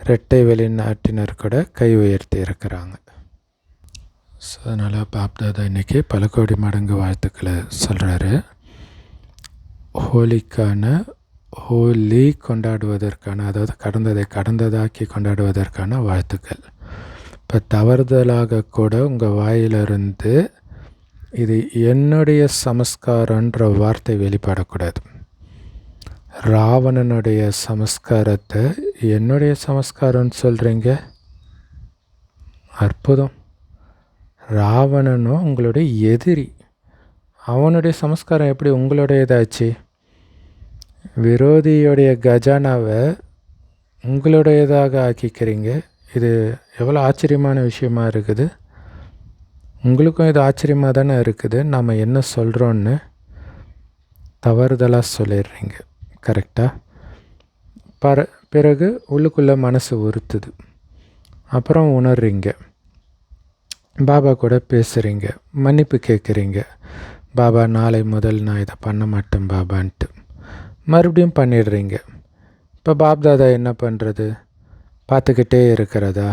S1: இரட்டை வெளிநாட்டினர் கூட கை உயர்த்தி இருக்கிறாங்க. ஸோ அதனால் பாப்தாதா இன்றைக்கி பல கோடி மடங்கு வாழ்த்துக்களை சொல்கிறாரு. ஹோலி கொண்டாடுவதற்கான, அதாவது கடந்ததை கடந்ததாக்கி கொண்டாடுவதற்கான வாழ்த்துக்கள். இப்போ தவறுதலாக கூட உங்கள் வாயிலிருந்து இது என்னுடைய சமஸ்காரன்ற வார்த்தை வெளிப்படக்கூடாது. ராவணனுடைய சமஸ்காரத்தை என்னுடைய சமஸ்காரம்னு சொல்கிறீங்க. அற்புதம். ராவணனும் உங்களுடைய எதிரி, அவனுடைய சமஸ்காரம் எப்படி உங்களுடையதாச்சு? விரோதியுடைய கஜானாவை உங்களுடையதாக ஆக்கிக்கிறீங்க. இது எவ்வளோ ஆச்சரியமான விஷயமா இருக்குது. உங்களுக்கும் இது ஆச்சரியமாக தானே இருக்குது. நாம் என்ன சொல்கிறோன்னு தவறுதலாக சொல்லிடுறீங்க. கரெக்டாக? பிறகு உள்ளுக்குள்ளே மனசு உறுத்துது. அப்புறம் உணர்றீங்க, பாபா கூட பேசுகிறீங்க, மன்னிப்பு கேட்குறீங்க. பாபா நாளை முதல் நான் இதை பண்ண மாட்டேன் பாபான்ட்டு மறுபடியும் பண்ணிடுறீங்க. இப்போ பாப்தாதா என்ன பண்ணுறது? பார்த்துக்கிட்டே இருக்கிறதா?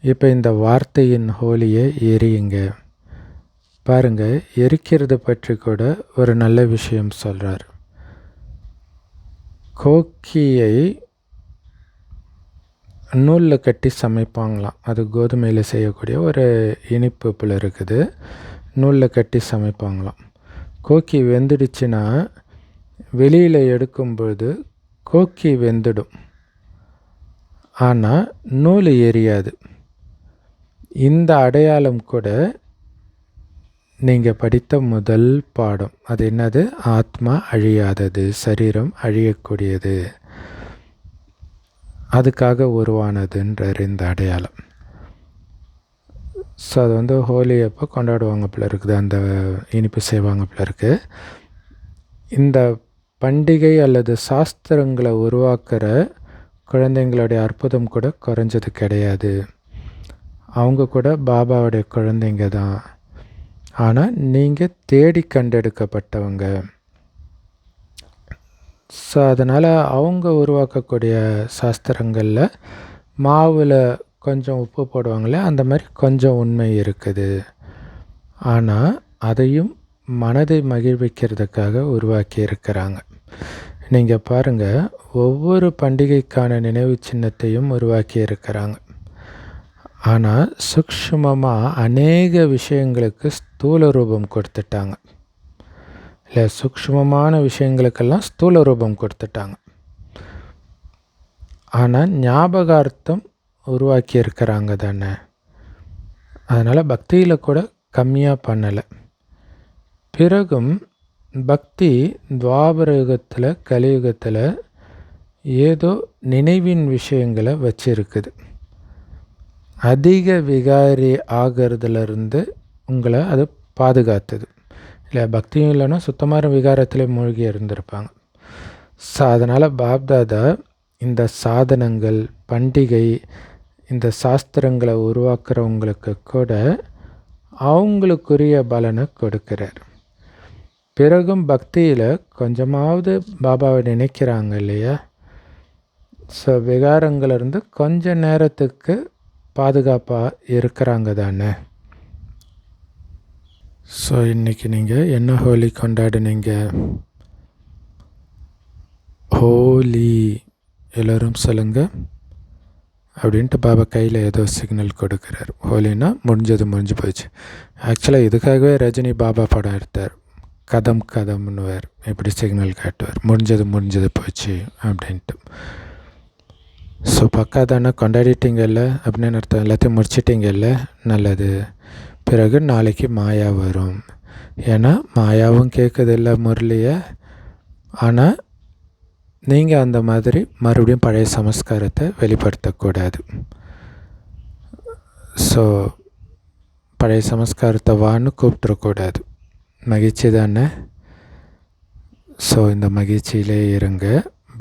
S1: இப்போ இந்த வார்த்தையின் ஹோலியை எரியுங்க. பாருங்கள், எரிக்கிறது பற்றி கூட ஒரு நல்ல விஷயம் சொல்கிறார். கோக்கியை நூலில் கட்டி சமைப்பாங்களாம். அது கோதுமையில் செய்யக்கூடிய ஒரு இனிப்பு போல் இருக்குது. நூலில் கட்டி சமைப்பாங்களாம். கோக்கி வெந்துடுச்சுன்னா வெளியில் எடுக்கும்போது கோக்கி வெந்துடும், ஆனால் நூல் எரியாது. இந்த அடையாளம் கூட நீங்கள் படித்த முதல் பாடம். அது என்னது? ஆத்மா அழியாதது, சரீரம் அழியக்கூடியது, அதுக்காக உருவானதுன்றார் இந்த அடையாளம். ஸோ அது ஹோலி அப்போ கொண்டாடுவாங்க போல இருக்குது, அந்த இனிப்பு செய்வாங்க போல இருக்குது. இந்த பண்டிகை அல்லது சாஸ்திரங்களை உருவாக்குற குழந்தைங்களுடைய அற்புதம் கூட குறைஞ்சது கிடையாது. அவங்க கூட பாபாவுடைய குழந்தைங்க தான். ஆனால் நீங்கள் தேடி கண்டெடுக்கப்பட்டவங்க. ஸோ அதனால் அவங்க உருவாக்கக்கூடிய சாஸ்திரங்களில் மாவில் கொஞ்சம் உப்பு போடுவாங்களே, அந்த மாதிரி கொஞ்சம் உண்மை இருக்குது. ஆனால் அதையும் மனதை மகிழ்விக்கிறதுக்காக உருவாக்கி இருக்கிறாங்க. நீங்கள் பாருங்கள், ஒவ்வொரு பண்டிகைக்கான நினைவு சின்னத்தையும் உருவாக்கி இருக்கிறாங்க. ஆனால் சூக்ஷ்மமாக அநேக விஷயங்களுக்கு ஸ்தூல ரூபம் கொடுத்துட்டாங்க. இல்லை, சூக்ஷ்மமான விஷயங்களுக்கெல்லாம் ஸ்தூல ரூபம் கொடுத்துட்டாங்க. ஆனால் ஞாபகார்த்தம் உருவாக்கி இருக்கிறாங்க தானே. அதனால் பக்தியில் கூட கம்மியாக பண்ணலை. பிறகும் பக்தி துவாபர யுகத்தில், கலியுகத்தில் ஏதோ நினைவின் விஷயங்களை வச்சிருக்குது. அதிக விகாரி ஆகிறதுலேருந்து உங்களை அது பாதுகாத்தது. இல்லை, பக்தியும் இல்லைன்னா சுத்தமான விகாரத்தில் மூழ்கி இருந்திருப்பாங்க. ஸோ அதனால் பாப்தாதா இந்த சாதனங்கள், பண்டிகை, இந்த சாஸ்திரங்களை உருவாக்குறவங்களுக்கு கூட அவங்களுக்குரிய பலனை கொடுக்குறார். பிறகும் பக்தியில் கொஞ்சமாவது பாபாவை நினைக்கிறாங்க இல்லையா? ஸோ விகாரங்களிலிருந்து கொஞ்ச நேரத்துக்கு பாதுகாப்பாக இருக்கிறாங்க தானே. ஸோ இன்றைக்கி நீங்கள் என்ன ஹோலி கொண்டாடுனீங்க? ஹோலி எல்லோரும் சொல்லுங்கள் அப்படின்ட்டு பாபா கையில் ஏதோ சிக்னல் கொடுக்குறார். ஹோலினா முடிஞ்சு போச்சு. ஆக்சுவலாக இதுக்காகவே ரஜினி பாபா படம் எடுத்தார். கதம் கதம்னுவார், இப்படி சிக்னல் காட்டுவார், முடிஞ்சது போச்சு அப்படின்ட்டு. ஸோ பக்கா தானே, கொண்டாடிட்டீங்கல்ல அப்படின்னு அர்த்தம், எல்லாத்தையும் முடிச்சிட்டிங்கல்ல, நல்லது. பிறகு நாளைக்கு மாயா வரும். ஏன்னா மாயாவும் கேட்குதில்ல முரளியை. ஆனால் நீங்கள் அந்த மாதிரி மறுபடியும் பழைய சமஸ்காரத்தை வெளிப்படுத்தக்கூடாது. ஸோ பழைய சமஸ்காரத்தை வான்னு கூப்பிட்றக்கூடாது. மகிழ்ச்சி தானே. ஸோ இந்த மகிழ்ச்சியிலே இருங்க,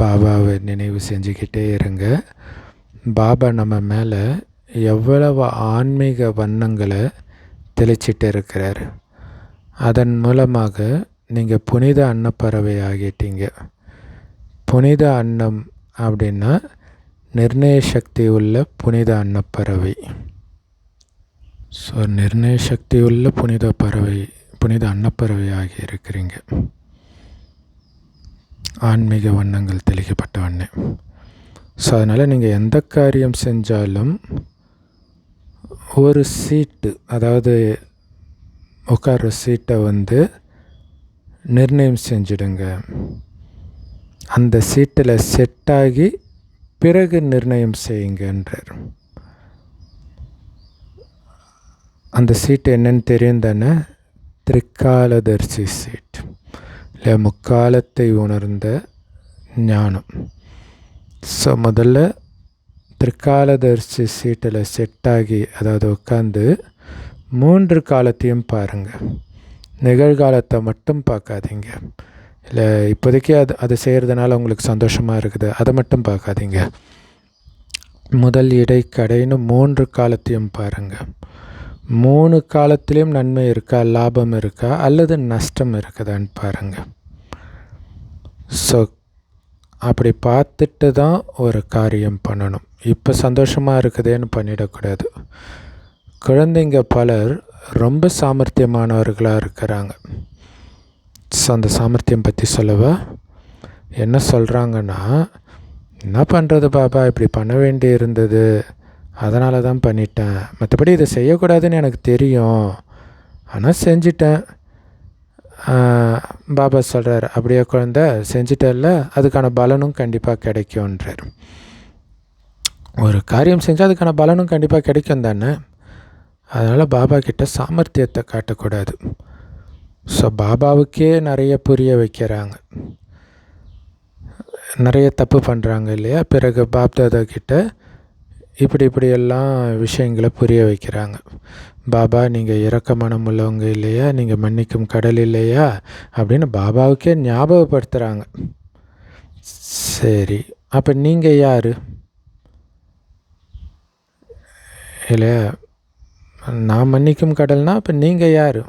S1: பாபாவை நினைவு செஞ்சுக்கிட்டே இருங்க. பாபா நம்ம மேலே எவ்வளவு ஆன்மீக வண்ணங்களை தெளிச்சிட்டு இருக்கிறார். அதன் மூலமாக நீங்கள் புனித அன்னப்பறவை ஆகிட்டீங்க. புனித அன்னம் அப்படின்னா நிர்ணய சக்தி உள்ள புனித அன்னப்பறவை. ஸோ நிர்ணய சக்தி உள்ள புனித அன்னப்பறவை ஆகி இருக்கிறீங்க. ஆன்மீக வண்ணங்கள் தெளிக்கப்பட்ட வண்ணே. ஸோ அதனால் நீங்கள் எந்த காரியம் செஞ்சாலும் ஒரு சீட்டு, அதாவது உட்கார்ற சீட்டை நிர்ணயம் செஞ்சிடுங்க. அந்த சீட்டில் செட்டாகி பிறகு நிர்ணயம் செய்யுங்கன்றார். அந்த சீட்டு என்னன்னு தெரியும் தானே? திரிகாலதர்சி சீட், இல்லை முக்காலத்தை உணர்ந்த ஞானம். ஸோ முதல்ல திரிகாலதர்சி சீட்டில் செட்டாகி, அதாவது உட்காந்து 3 காலத்தையும் பாருங்கள். நிகழ்காலத்தை மட்டும் பார்க்காதீங்க. இல்லை இப்போதைக்கு அது செய்கிறதுனால உங்களுக்கு சந்தோஷமாக இருக்குது, அதை மட்டும் பார்க்காதீங்க. முதல், இடை, கடைன்னு 3 காலத்தையும் பாருங்கள். 3 காலத்துலேயும் நன்மை இருக்கா, லாபம் இருக்கா, அல்லது நஷ்டம் இருக்குதான்னு பாருங்கள். ஸோ அப்படி பார்த்துட்டு தான் ஒரு காரியம் பண்ணணும். இப்போ சந்தோஷமாக இருக்குதேன்னு பண்ணிடக்கூடாது. குழந்தைங்க பலர் ரொம்ப சாமர்த்தியமானவர்களாக இருக்கிறாங்க. ஸோ அந்த சாமர்த்தியம் பற்றி சொல்லவா? என்ன சொல்கிறாங்கன்னா, என்ன பண்ணுறது பாபா, இப்படி பண்ண வேண்டி இருந்தது, அதனால தான் பண்ணிட்டேன், மற்றபடி இதை செய்யக்கூடாதுன்னு எனக்கு தெரியும், ஆனால் செஞ்சிட்டேன். பாபா சொல்கிறார், அப்படியே குழந்தை செஞ்சிட்டல்ல, அதுக்கான பலனும் கண்டிப்பாக கிடைக்கும்ன்றார். ஒரு காரியம் செஞ்சால் அதுக்கான பலனும் கண்டிப்பாக கிடைக்கும் தானே. அதனால் பாபா கிட்ட சாமர்த்தியத்தை காட்டக்கூடாது. ஸோ பாபாவுக்கே நிறைய புரிய வைக்கிறாங்க, நிறைய தப்பு பண்ணுறாங்க இல்லையா. பிறகு பாப்தாதா கிட்ட இப்படியெல்லாம் விஷயங்களை புரிய வைக்கிறாங்க. பாபா நீங்கள் இரக்க மனம் உள்ளவங்க இல்லையா, நீங்கள் மன்னிக்கும் கடல் இல்லையா அப்படின்னு பாபாவுக்கே ஞாபகப்படுத்துகிறாங்க. சரி, அப்போ நீங்கள் யார் இல்லையா? நான் மன்னிக்கும் கடல்னா அப்போ நீங்கள் யார்?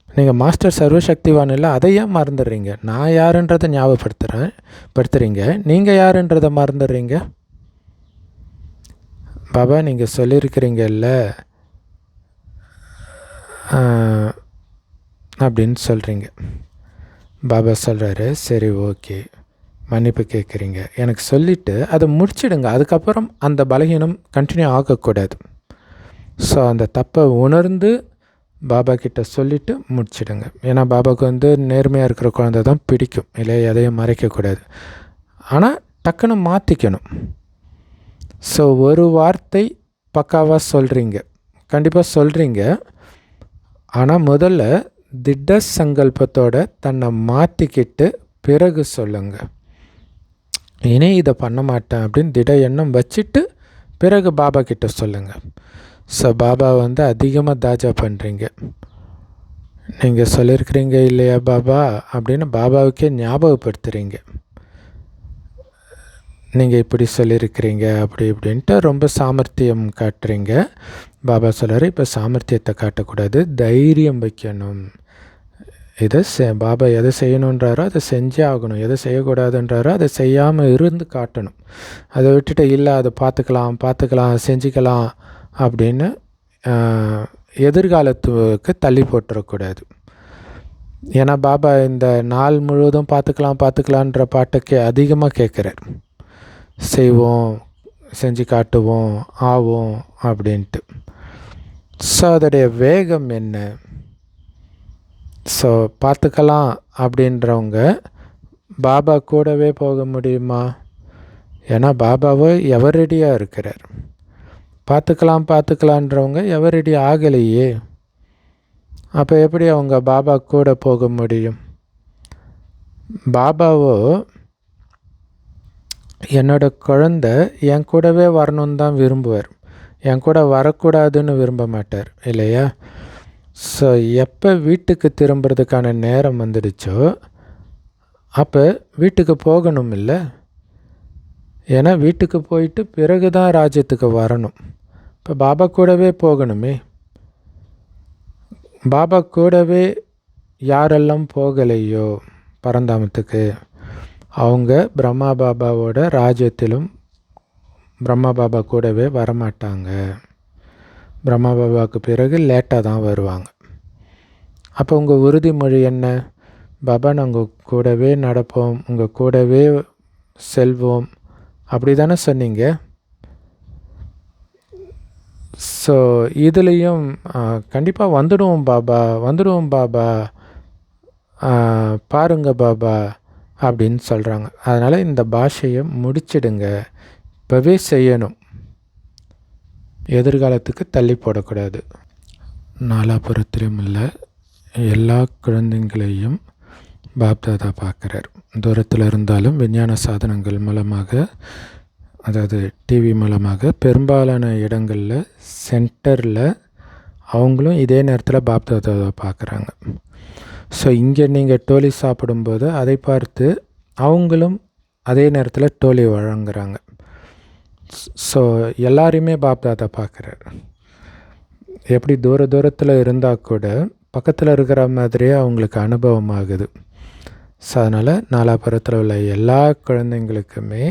S1: நீங்கள் மாஸ்டர் சர்வசக்திவான் இல்லை, அதை ஏன் மறந்துடுறீங்க? நான் யாருன்றதை ஞாபகப்படுத்துகிறீங்க, நீங்கள் யாருன்றதை மறந்துடுறீங்க. பாபா நீங்கள் சொல்லியிருக்கிறீங்கல்ல அப்படின்னு சொல்கிறீங்க. பாபா சொல்கிறாரு, சரி ஓகே, மன்னிப்பு கேட்குறீங்க, எனக்கு சொல்லிவிட்டு அதை முடிச்சிடுங்க. அதுக்கப்புறம் அந்த பலகீனம் கண்டினியூ ஆகக்கூடாது. ஸோ அந்த தப்பை உணர்ந்து பாபா கிட்ட சொல்லிவிட்டு முடிச்சிடுங்க. ஏன்னா பாபாவுக்கு நேர்மையாக இருக்கிற குழந்தை தான் பிடிக்கும் இல்லை, எதையும் மறைக்கக்கூடாது. ஆனால் டக்குன்னு மாற்றிக்கணும். ஸோ ஒரு வார்த்தை பக்காவாக சொல்கிறீங்க, கண்டிப்பாக சொல்கிறீங்க. ஆனால் முதல்ல திட சங்கல்பத்தோடு தன்னை மாற்றிக்கிட்டு பிறகு சொல்லுங்கள். இனி இதை பண்ண மாட்டேன் அப்படின்னு திட எண்ணம் வச்சுட்டு பிறகு பாபா கிட்ட சொல்லுங்கள். ஸோ பாபா அதிகமாக தாஜா பண்ணுறீங்க. நீங்கள் சொல்லியிருக்கிறீங்க இல்லையா பாபா அப்படின்னு பாபாவுக்கே ஞாபகப்படுத்துகிறீங்க. நீங்கள் இப்படி சொல்லியிருக்கிறீங்க அப்படி இப்படின்ட்டு ரொம்ப சாமர்த்தியம் காட்டுறீங்க. பாபா சொல்கிறார், இப்போ சாமர்த்தியத்தை காட்டக்கூடாது, தைரியம் வைக்கணும். இதை பாபா எதை செய்யணுன்றாரோ அதை செஞ்சே ஆகணும், எதை செய்யக்கூடாதுன்றாரோ அதை செய்யாமல் இருந்து காட்டணும். அதை விட்டுட்டு இல்லை அதை பார்த்துக்கலாம் செஞ்சுக்கலாம் அப்படின்னு எதிர்காலத்துக்கு தள்ளி போட்டுறக்கூடாது. ஏன்னா பாபா இந்த நாள் முழுவதும் பார்த்துக்கலான்ற பாட்டுக்கு அதிகமாக கேட்குறார். செய்வோம், செஞ்சு காட்டுவோம், ஆவோம் அப்படின்ட்டு. ஸோ அதோடைய வேகம் என்ன? ஸோ பார்த்துக்கலாம் அப்படின்றவங்க பாபா கூடவே போக முடியுமா? ஏன்னா பாபாவை எவரடியாக இருக்கிறார். பார்த்துக்கலான்றவங்க எவரடி ஆகலையே. அப்போ எப்படி அவங்க பாபா கூட போக முடியும்? பாபாவோ என்னோட குழந்தை என் கூடவே வரணுன்னு தான் விரும்புவார், என் கூட வரக்கூடாதுன்னு விரும்ப மாட்டார் இல்லையா? ஸோ எப்போ வீட்டுக்கு திரும்புறதுக்கான நேரம் வந்துடுச்சோ அப்போ வீட்டுக்கு போகணும் இல்லை? ஏன்னா வீட்டுக்கு போயிட்டு பிறகு தான் ராஜ்யத்துக்கு வரணும். இப்போ பாபா கூடவே போகணுமே. பாபா கூடவே யாரெல்லாம் போகலையோ பரந்தாமத்துக்கு, அவங்க பிரம்மா பாபாவோட ராஜ்யத்திலும் பிரம்மா பாபா கூடவே வரமாட்டாங்க. பிரம்மா பாபாவுக்கு பிறகு லேட்டாக தான் வருவாங்க. அப்போ உங்கள் உறுதிமொழி என்ன? பாபா நாங்கள் கூடவே நடப்போம், உங்கள் கூடவே செல்வோம், அப்படி தானே சொன்னீங்க. ஸோ இதுலேயும் கண்டிப்பாக வந்துடுவோம் பாபா பாருங்க பாபா அப்படின்னு சொல்கிறாங்க. அதனால் இந்த பாஷையை முடிச்சிடுங்க, இப்போவே செய்யணும், எதிர்காலத்துக்கு தள்ளி போடக்கூடாது. நாலாபுரத்திலும் உள்ள எல்லா குழந்தைங்களையும் பாப்தாதா பார்க்குறார். தூரத்தில் இருந்தாலும் விஞ்ஞான சாதனங்கள் மூலமாக, அதாவது டிவி மூலமாக பெரும்பாலான இடங்களில் சென்டரில் அவங்களும் இதே நேரத்தில் பாப்தாதாவை பார்க்குறாங்க. ஸோ இங்கே நீங்கள் டோலி சாப்பிடும்போது அதை பார்த்து அவங்களும் அதே நேரத்தில் டோலி வழங்குறாங்க. ஸோ எல்லாரையுமே பாப்தாதா பார்க்குறார். எப்படி தூரத்தில் இருந்தால் கூட பக்கத்தில் இருக்கிற மாதிரியே அவங்களுக்கு அனுபவம் ஆகுது. ஸோ அதனால் நாலாபுரத்தில் உள்ள எல்லா குழந்தைங்களுக்குமே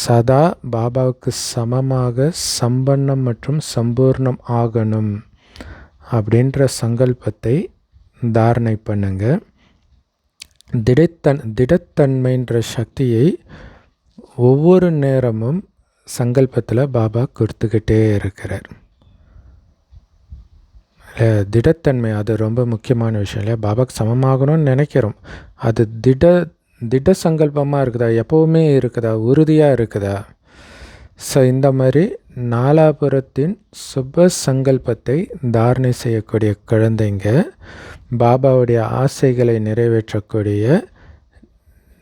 S1: சதா பாபாவுக்கு சமமாக சம்பன்னம் மற்றும் சம்பூர்ணம் ஆகணும் அப்படின்ற சங்கல்பத்தை தாரணை பண்ணுங்க. திடத்தன்மைன்ற சக்தியை ஒவ்வொரு நேரமும் சங்கல்பத்தில் பாபா கொடுத்துக்கிட்டே இருக்கிறார். திடத்தன்மை அது ரொம்ப முக்கியமான விஷயம் இல்லையா? பாபாவுக்கு சமமாகணும்னு நினைக்கிறோம், அது திட சங்கல்பமாக இருக்குதா, எப்போவுமே இருக்குதா, உறுதியாக இருக்குதா? ஸோ இந்த மாதிரி நாலாபுரத்தின் சுப சங்கல்பத்தை தாரணை செய்யக்கூடிய குழந்தைங்க பாபாவுடைய ஆசைகளை நிறைவேற்றக்கூடிய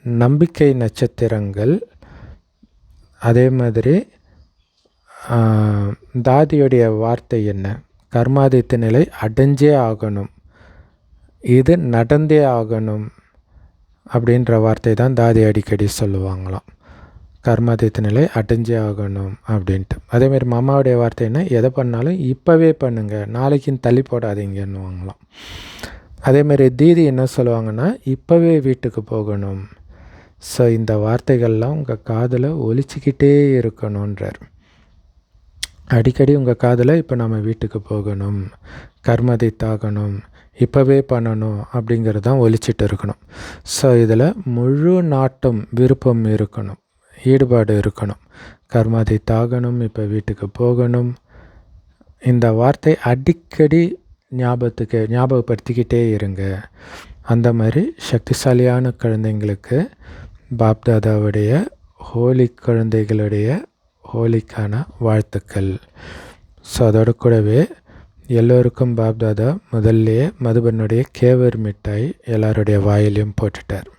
S1: நம்பிக்கை நட்சத்திரங்கள். அதே மாதிரி தாதியுடைய வார்த்தை என்ன? கர்மாதித்த நிலை அடைஞ்சே ஆகணும், இது நடந்தே ஆகணும் அப்படின்ற வார்த்தை தான் தாதி அடிக்கடி சொல்லுவாங்களாம். கர்மாதித்த நிலை அடைஞ்சே ஆகணும் அப்படின்ட்டு. அதேமாதிரி மாமாவுடைய வார்த்தை என்ன? எதை பண்ணாலும் இப்போவே பண்ணுங்கள், நாளைக்குன்னு தள்ளி போடாதீங்கன்னுவாங்களாம். அதேமாதிரி தீதி என்ன சொல்லுவாங்கன்னா, இப்போவே வீட்டுக்கு போகணும். ஸோ இந்த வார்த்தைகள்லாம் உங்கள் காதில் ஒலிச்சிக்கிட்டே இருக்கணுன்றார். அடிக்கடி உங்கள் காதில் இப்போ நம்ம வீட்டுக்கு போகணும், கர்மதித்தாகணும், இப்போவே பண்ணணும் அப்படிங்கிறது தான் ஒலிச்சிட்டு இருக்கணும். ஸோ இதில் முழு நாட்டம் விருப்பம் இருக்கணும், ஈடுபாடு இருக்கணும். கர்மதித்தாகணும், இப்போ வீட்டுக்கு போகணும். இந்த வார்த்தை அடிக்கடி ஞாபகப்படுத்திக்கிட்டே இருங்க. அந்த மாதிரி சக்திசாலியான குழந்தைங்களுக்கு பாப்தாதாவுடைய ஹோலி குழந்தைகளுடைய ஹோலிக்கான வாழ்த்துக்கள். ஸோ அதோடு கூடவே எல்லோருக்கும் பாப்தாதா முதல்லையே மதுபனுடைய கேவர் மிட்டாய் எல்லாருடைய வாயிலையும் போட்டுட்டார்.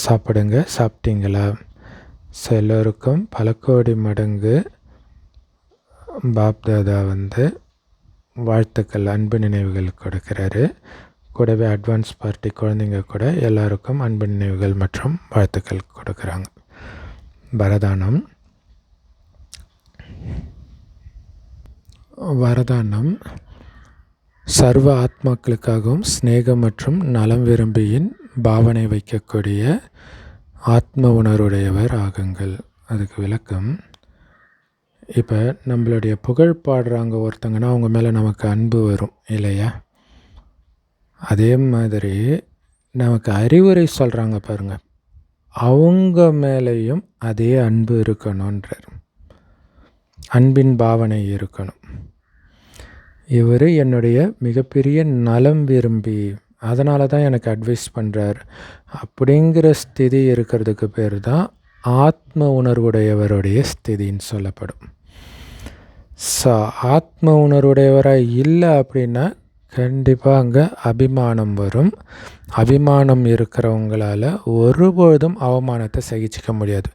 S1: சாப்பிடுங்க, சாப்பிட்டீங்களா? ஸோ எல்லோருக்கும் பல கோடி மடங்கு பாப்தாதா வாழ்த்துக்கள், அன்பு நினைவுகள் கொடுக்குறாரு. கூடவே அட்வான்ஸ் பார்ட்டி குழந்தைங்க கூட எல்லாருக்கும் அன்பு நினைவுகள் மற்றும் வாழ்த்துக்கள் கொடுக்குறாங்க. வரதானம் சர்வ ஆத்மாக்களுக்காகவும் ஸ்நேகம் மற்றும் நலம் விரும்பியின் பாவனை வைக்கக்கூடிய ஆத்ம உணர்வுடையவர் ஆகுங்கள். அதுக்கு விளக்கம், இப்போ நம்மளுடைய புகழ் பாடுறாங்க ஒருத்தங்கன்னா அவங்க மேலே நமக்கு அன்பு வரும் இல்லையா? அதே மாதிரி நமக்கு அறிவுரை சொல்கிறாங்க பாருங்கள், அவங்க மேலேயும் அதே அன்பு இருக்கணுன்றார். அன்பின் பாவனை இருக்கணும். இவர் என்னுடைய மிகப்பெரிய நலம் விரும்பி, அதனால தான் எனக்கு அட்வைஸ் பண்ணுறார் அப்படிங்கிற ஸ்திதி இருக்கிறதுக்கு பேர் தான் ஆத்ம உணர்வுடையவருடைய ஸ்திதின்னு சொல்லப்படும். ஸோ ஆத்ம உணர்வுடையவராக இல்லை அப்படின்னா கண்டிப்பாக அங்கே அபிமானம் வரும். அபிமானம் இருக்கிறவங்களால் ஒருபொழுதும் அவமானத்தை சகிச்சிக்க முடியாது.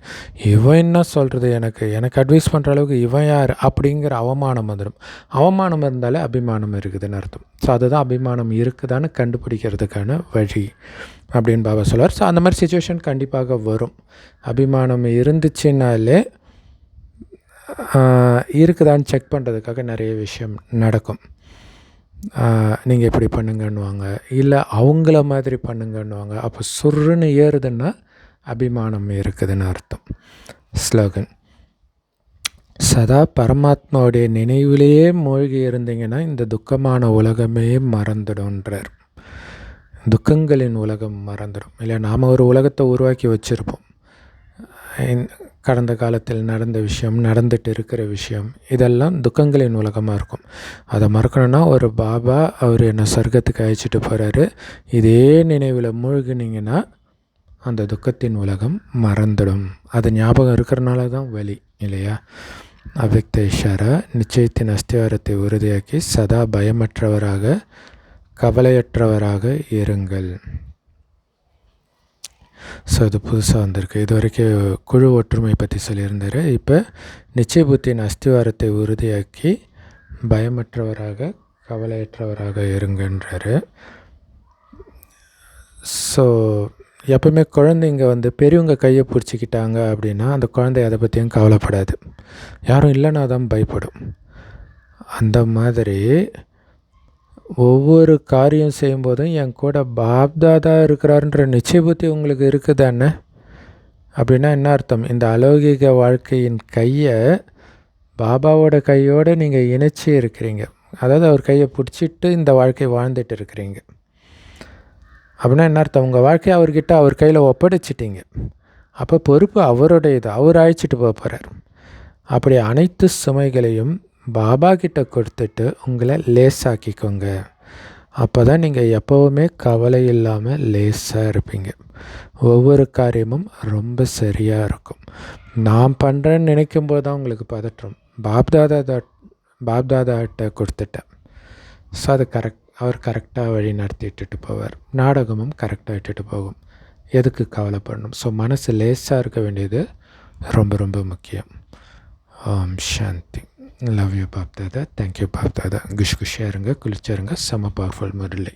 S1: இவன் என்ன சொல்கிறது, எனக்கு அட்வைஸ் பண்ணுற அளவுக்கு இவன் யார் அப்படிங்கிற அவமானம் வந்துடும். அவமானம் இருந்தாலே அபிமானம் இருக்குதுன்னு அர்த்தம். ஸோ அதுதான் அபிமானம் இருக்குதான்னு கண்டுபிடிக்கிறதுக்கான வழி அப்படின்னு பாபா சொல்வார். ஸோ அந்த மாதிரி சுச்சுவேஷன் கண்டிப்பாக வரும். அபிமானம் இருந்துச்சுன்னாலே இருக்குதான்னு செக் பண்ணுறதுக்காக நிறைய விஷயம் நடக்கும். நீங்கள் எப்படி பண்ணுங்கன்னுவாங்க, இல்லை அவங்கள மாதிரி பண்ணுங்கன்னுவாங்க. அப்போ சுருன்னு ஏறுதுன்னா அபிமானம் இருக்குதுன்னு அர்த்தம். ஸ்லோகன், சதா பரமாத்மாவுடைய நினைவிலேயே மூழ்கி இருந்தீங்கன்னா இந்த துக்கமான உலகமே மறந்துடும்ன்றார். துக்கங்களின் உலகம் மறந்துடும் இல்லையா? நாம் ஒரு உலகத்தை உருவாக்கி வச்சுருப்போம். கடந்த காலத்தில் நடந்த விஷயம், நடந்துட்டு இருக்கிற விஷயம், இதெல்லாம் துக்கங்களின் உலகமாக இருக்கும். அதை மறக்கணுன்னா ஒரு பாபா அவர் என்னை சொர்க்கத்துக்கு அழைச்சிட்டு போகிறாரு, இதே நினைவில் மூழ்கினீங்கன்னா அந்த துக்கத்தின் உலகம் மறந்துடும். அது ஞாபகம் இருக்கிறனால தான் வலி இல்லையா? அவ்யக்த இஷாரா, நிச்சயத்தின் அஸ்திவாரத்தை உறுதியாக்கி சதா பயமற்றவராக கவலையற்றவராக இருங்கள். ஸோ அது புதுசாக வந்திருக்கு. இது வரைக்கும் குழு ஒற்றுமை பற்றி சொல்லியிருந்தார். இப்போ நிச்சய புத்தியின் அஸ்திவாரத்தை உறுதியாக்கி பயமற்றவராக கவலையற்றவராக இருங்கன்றார். ஸோ எப்பவுமே குழந்தைங்க பெரியவங்க கையை பிடிச்சிக்கிட்டாங்க அப்படின்னா அந்த குழந்தை அதை பற்றியும் கவலைப்படாது. யாரும் இல்லைன்னா தான் பயப்படும். அந்த மாதிரி ஒவ்வொரு காரியம் செய்யும்போதும் என் கூட பாப்தாதா இருக்கிறாருன்ற நிச்சய புத்தி உங்களுக்கு இருக்குதானே? அப்படின்னா என்ன அர்த்தம்? இந்த அலௌகிக வாழ்க்கையின் கையை பாபாவோட கையோடு நீங்கள் இணைச்சி இருக்கிறீங்க. அதாவது அவர் கையை பிடிச்சிட்டு இந்த வாழ்க்கையை வாழ்ந்துட்டு இருக்கிறீங்க. அப்படின்னா என்ன அர்த்தம்? உங்கள் வாழ்க்கையை அவர்கிட்ட அவர் கையில் ஒப்படைச்சிட்டிங்க. அப்போ பொறுப்பு அவருடையது, அவர் அழைச்சிட்டு போக போகிறார். அப்படி அனைத்து சுமைகளையும் பாபா கிட்ட கொடுத்துட்டு உங்களை லேசாக்கிக்கோங்க. அப்போ தான் நீங்கள் எப்போவுமே கவலை இல்லாமல் லேசாக இருப்பீங்க. ஒவ்வொரு காரியமும் ரொம்ப சரியாக இருக்கும். நான் பண்ணுறேன்னு நினைக்கும்போது தான் உங்களுக்கு பதற்றம். பாப்தாதாட்ட கொடுத்துட்டேன். ஸோ அது அவர் கரெக்டாக வழி நடத்தி இட்டுட்டு போவார். நாடகமும் கரெக்டாக இட்டுட்டு போகும். எதுக்கு கவலைப்படணும்? ஸோ மனசு லேசாக இருக்க வேண்டியது ரொம்ப ரொம்ப முக்கியம். Om Shanti. Love you BapDada. Thank you BapDada. குஷியாக இருங்க, குளிச்சா இருங்க. செம பவர்ஃபுல் முரளி.